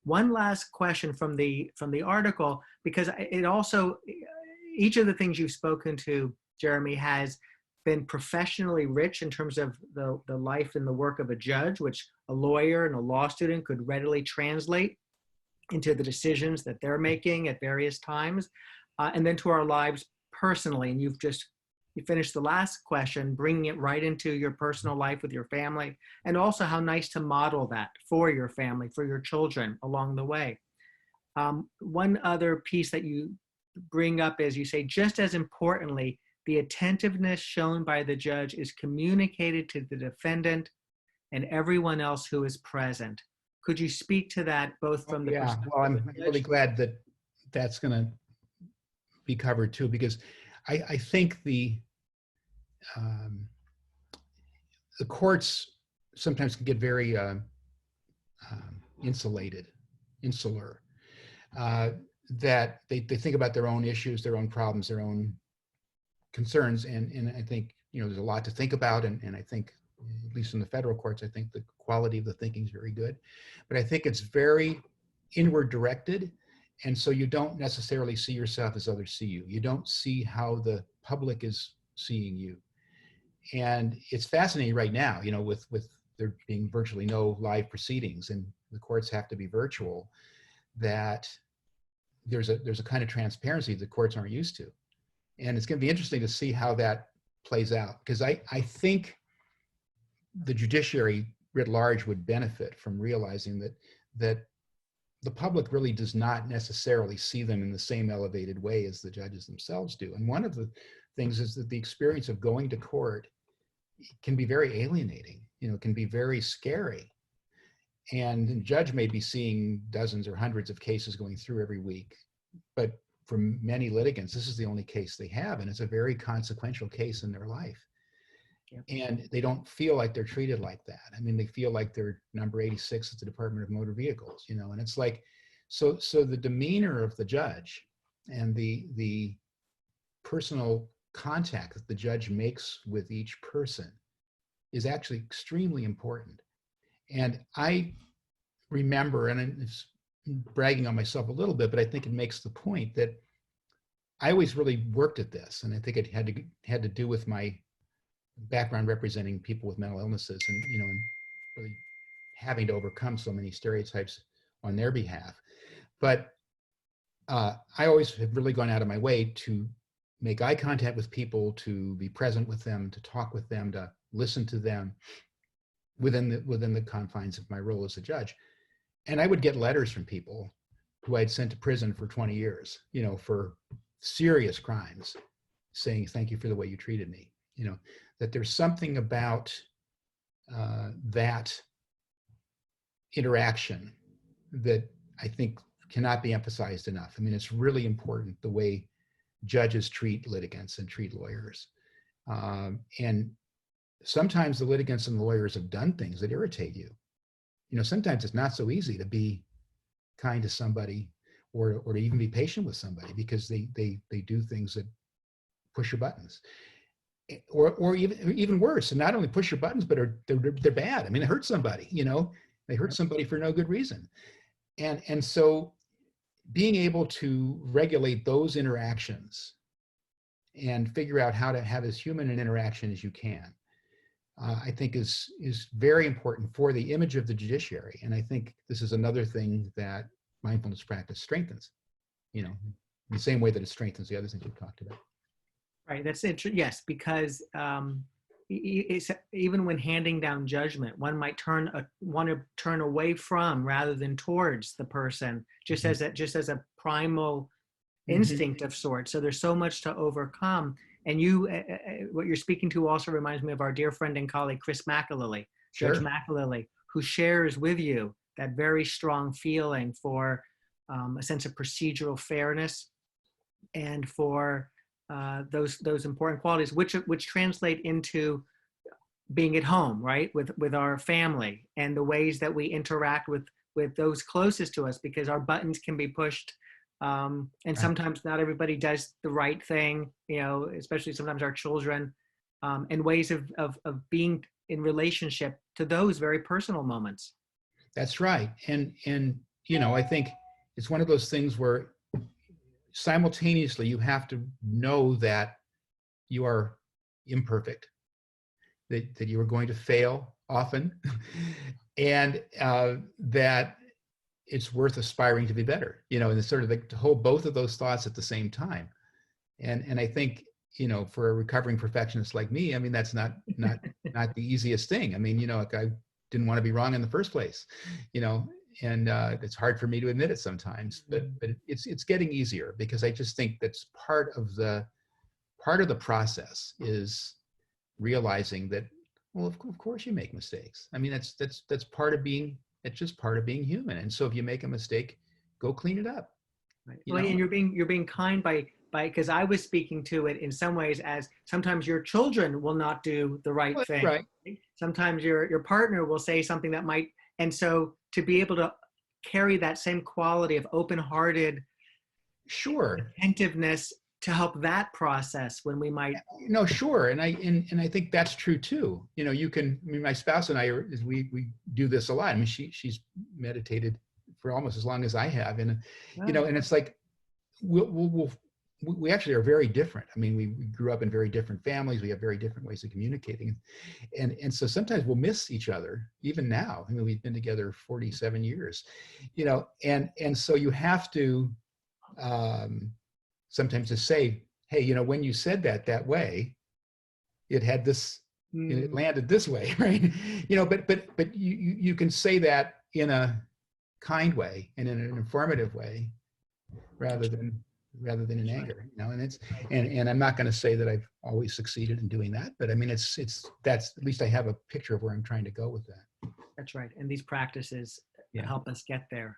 One last question from the article, because it also, each of the things you've spoken to, Jeremy, has been professionally rich in terms of the life and the work of a judge, which a lawyer and a law student could readily translate into the decisions that they're making at various times, and then to our lives personally. And you finished the last question, bringing it right into your personal life with your family, and also how nice to model that for your family, for your children along the way. One other piece that you bring up is, you say, just as importantly, the attentiveness shown by the judge is communicated to the defendant and everyone else who is present. Could you speak to that, both from the perspective? Well, I'm really glad that that's going to be covered too, because I think the courts sometimes can get very insular, that they think about their own issues, their own problems, their own concerns, and I think, there's a lot to think about, and I think, at least in the federal courts, I think the quality of the thinking is very good, but I think it's very inward directed, and so you don't necessarily see yourself as others see you. You don't see how the public is seeing you. And it's fascinating right now, with there being virtually no live proceedings and the courts have to be virtual, that there's a kind of transparency the courts aren't used to. And it's going to be interesting to see how that plays out, because I think the judiciary writ large would benefit from realizing that the public really does not necessarily see them in the same elevated way as the judges themselves do. And one of the things is that the experience of going to court can be very alienating, can be very scary. And the judge may be seeing dozens or hundreds of cases going through every week, but for many litigants, this is the only case they have, and it's a very consequential case in their life. Yeah. And they don't feel like they're treated like that. I mean, they feel like they're number 86 at the Department of Motor Vehicles, and it's like, so the demeanor of the judge and the personal contact that the judge makes with each person is actually extremely important. And I remember, and it's bragging on myself a little bit, but I think it makes the point that I always really worked at this, and I think it had to do with my background representing people with mental illnesses, and and really having to overcome so many stereotypes on their behalf. But I always have really gone out of my way to make eye contact with people, to be present with them, to talk with them, to listen to them within the confines of my role as a judge. And I would get letters from people who I'd sent to prison for 20 years, for serious crimes, saying, thank you for the way you treated me. That there's something about that interaction that I think cannot be emphasized enough. I mean, it's really important the way judges treat litigants and treat lawyers. And sometimes the litigants and the lawyers have done things that irritate you. Sometimes it's not so easy to be kind to somebody or to even be patient with somebody, because they do things that push your buttons. Or even worse, and not only push your buttons, but they're bad. I mean, they hurt somebody, they hurt somebody for no good reason. And so being able to regulate those interactions and figure out how to have as human an interaction as you can, I think is very important for the image of the judiciary. And I think this is another thing that mindfulness practice strengthens, in the same way that it strengthens the other things we've talked about. Right, that's it. Yes, because it's, even when handing down judgment, one might want to turn away from rather than towards the person, just as a primal instinct of sorts. So there's so much to overcome. And what you're speaking to also reminds me of our dear friend and colleague, Chris McAlilly, Sure. Judge McAlilly, who shares with you that very strong feeling for a sense of procedural fairness and for those important qualities, which translate into being at home, right, with our family, and the ways that we interact with those closest to us, because our buttons can be pushed, and right. Sometimes not everybody does the right thing, especially sometimes our children, and ways of being in relationship to those very personal moments. That's right, and I think it's one of those things where simultaneously you have to know that you are imperfect, that you are going to fail often, and that it's worth aspiring to be better, and it's sort of like to hold both of those thoughts at the same time. And I think, for a recovering perfectionist like me, I mean, that's not the easiest thing. I mean, like I didn't want to be wrong in the first place, and it's hard for me to admit it sometimes, but it's getting easier, because I just think that's part of the process is realizing that, well, of course you make mistakes. I mean, that's part of being, it's just part of being human. And so if you make a mistake, go clean it up. Right. Well, and you're being kind by because I was speaking to it in some ways as sometimes your children will not do the right Well, thing. right. Sometimes your partner will say something that might, and so to be able to carry that same quality of open-hearted, Sure, attentiveness to help that process when we might. no, sure, and I think that's true too. You can. I mean, my spouse and I we do this a lot. I mean, she's meditated for almost as long as I have, and and it's like we actually are very different. I mean, we grew up in very different families. We have very different ways of communicating, and so sometimes we'll miss each other even now. I mean, we've been together 47 years, and so you have to sometimes to say, hey, when you said that way, it had this, it landed this way, right? But you can say that in a kind way and in an informative way, rather than in anger, and it's, and I'm not going to say that I've always succeeded in doing that, but I mean, that's at least I have a picture of where I'm trying to go with that. That's right. And these practices help us get there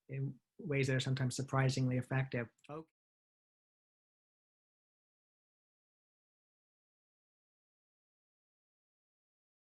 in ways that are sometimes surprisingly effective. Okay.